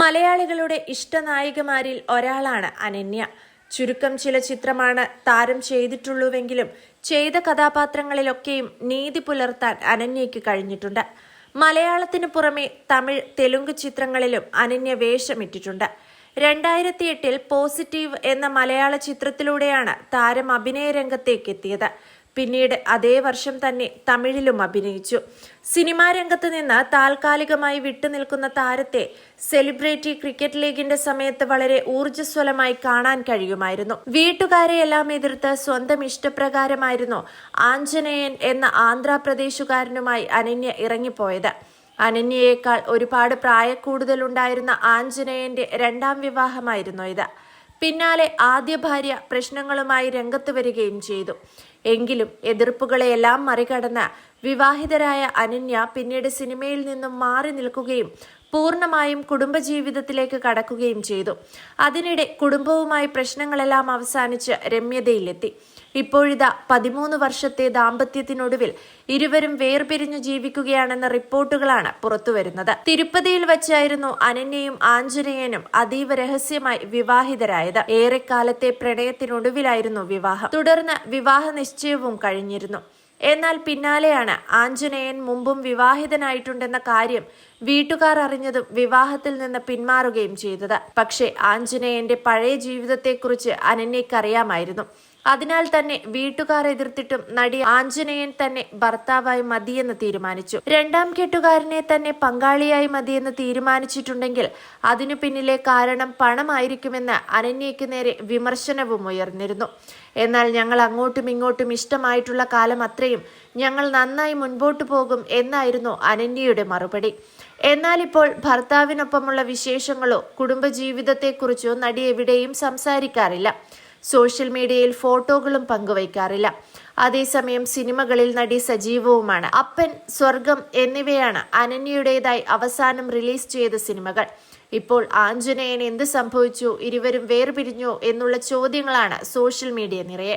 മലയാളികളുടെ ഇഷ്ടനായികമാരിൽ ഒരാളാണ് അനന്യ. ചുരുക്കം ചില ചിത്രമാണ് താരം ചെയ്തിട്ടുള്ളൂവെങ്കിലും ചെയ്ത കഥാപാത്രങ്ങളിലൊക്കെയും നീതി പുലർത്താൻ അനന്യയ്ക്ക് കഴിഞ്ഞിട്ടുണ്ട്. മലയാളത്തിനു പുറമെ തമിഴ്, തെലുങ്ക് ചിത്രങ്ങളിലും അനന്യ വേഷമിട്ടിട്ടുണ്ട്. 2008 പോസിറ്റീവ് എന്ന മലയാള ചിത്രത്തിലൂടെയാണ് താരം അഭിനയ രംഗത്തേക്ക് എത്തിയത്. പിന്നീട് അതേ വർഷം തന്നെ തമിഴിലും അഭിനയിച്ചു. സിനിമാ രംഗത്ത് നിന്ന് താൽക്കാലികമായി വിട്ടുനിൽക്കുന്ന താരത്തെ സെലിബ്രിറ്റി ക്രിക്കറ്റ് ലീഗിന്റെ സമയത്ത് വളരെ ഊർജ്ജസ്വലമായി കാണാൻ കഴിയുമായിരുന്നു. വീട്ടുകാരെയെല്ലാം എതിർത്ത് സ്വന്തം ഇഷ്ടപ്രകാരമായിരുന്നു ആഞ്ജനേയൻ എന്ന ആന്ധ്രാപ്രദേശുകാരനുമായി അനന്യ ഇറങ്ങിപ്പോയത്. അനന്യയേക്കാൾ ഒരുപാട് പ്രായക്കൂടുതലുണ്ടായിരുന്ന ആഞ്ജനേയന്റെ രണ്ടാം വിവാഹമായിരുന്നു ഇത്. പിന്നാലെ ആദ്യ ഭാര്യ പ്രശ്നങ്ങളുമായി രംഗത്ത് വരികയും ചെയ്തു. എങ്കിലും എതിർപ്പുകളെയെല്ലാം മറികടന്ന് വിവാഹിതരായ അനന്യ പിന്നീട് സിനിമയിൽ നിന്നും മാറി നിൽക്കുകയും പൂർണ്ണമായും കുടുംബജീവിതത്തിലേക്ക് കടക്കുകയും ചെയ്തു. അതിനിടെ കുടുംബവുമായി പ്രശ്നങ്ങളെല്ലാം അവസാനിച്ച് രമ്യതയിലെത്തി. ഇപ്പോഴിതാ 13 വർഷത്തെ ദാമ്പത്യത്തിനൊടുവിൽ ഇരുവരും വേർപിരിഞ്ഞു ജീവിക്കുകയാണെന്ന റിപ്പോർട്ടുകളാണ് പുറത്തുവരുന്നത്. തിരുപ്പതിയിൽ വച്ചായിരുന്നു അനന്യയും ആഞ്ജനേയനും അതീവ രഹസ്യമായി വിവാഹിതരായത്. ഏറെക്കാലത്തെ പ്രണയത്തിനൊടുവിലായിരുന്നു വിവാഹം. തുടർന്ന് വിവാഹ നിശ്ചയവും കഴിഞ്ഞിരുന്നു. എന്നാൽ പിന്നാലെയാണ് ആഞ്ജനേയൻ മുമ്പും വിവാഹിതനായിട്ടുണ്ടെന്ന കാര്യം വീട്ടുകാർ അറിഞ്ഞതും വിവാഹത്തിൽ നിന്ന് പിന്മാറുകയും ചെയ്തത്. പക്ഷേ ആഞ്ജനേയന്റെ പഴയ ജീവിതത്തെക്കുറിച്ച് അനന്യയ്ക്കറിയാമായിരുന്നു. അതിനാൽ തന്നെ വീട്ടുകാർ എതിർത്തിട്ടും നടി ആഞ്ജനേയൻ തന്നെ ഭർത്താവായി മതിയെന്ന് തീരുമാനിച്ചു. രണ്ടാം കെട്ടുകാരനെ തന്നെ പങ്കാളിയായി മതിയെന്ന് തീരുമാനിച്ചിട്ടുണ്ടെങ്കിൽ അതിനു പിന്നിലെ കാരണം പണമായിരിക്കുമെന്ന് അനന്യയ്ക്ക് നേരെ വിമർശനവും ഉയർന്നിരുന്നു. എന്നാൽ ഞങ്ങൾ അങ്ങോട്ടും ഇങ്ങോട്ടും ഇഷ്ടമായിട്ടുള്ള കാലം അത്രയും ഞങ്ങൾ നന്നായി മുൻപോട്ടു പോകും എന്നായിരുന്നു അനന്യയുടെ മറുപടി. എന്നാൽ ഇപ്പോൾ ഭർത്താവിനൊപ്പമുള്ള വിശേഷങ്ങളോ കുടുംബജീവിതത്തെക്കുറിച്ചോ നടി എവിടെയും സംസാരിക്കാറില്ല. സോഷ്യൽ മീഡിയയിൽ ഫോട്ടോകളും പങ്കുവയ്ക്കാറില്ല. അതേസമയം സിനിമകളിൽ നടി സജീവവുമാണ്. അപ്പൻ, സ്വർഗം എന്നിവയാണ് അനന്യയുടേതായി അവസാനം റിലീസ് ചെയ്ത സിനിമകൾ. ഇപ്പോൾ ആഞ്ജനേയൻ എന്ത് സംഭവിച്ചു, ഇരുവരും വേർപിരിഞ്ഞോ എന്നുള്ള ചോദ്യങ്ങളാണ് സോഷ്യൽ മീഡിയ നിറയെ.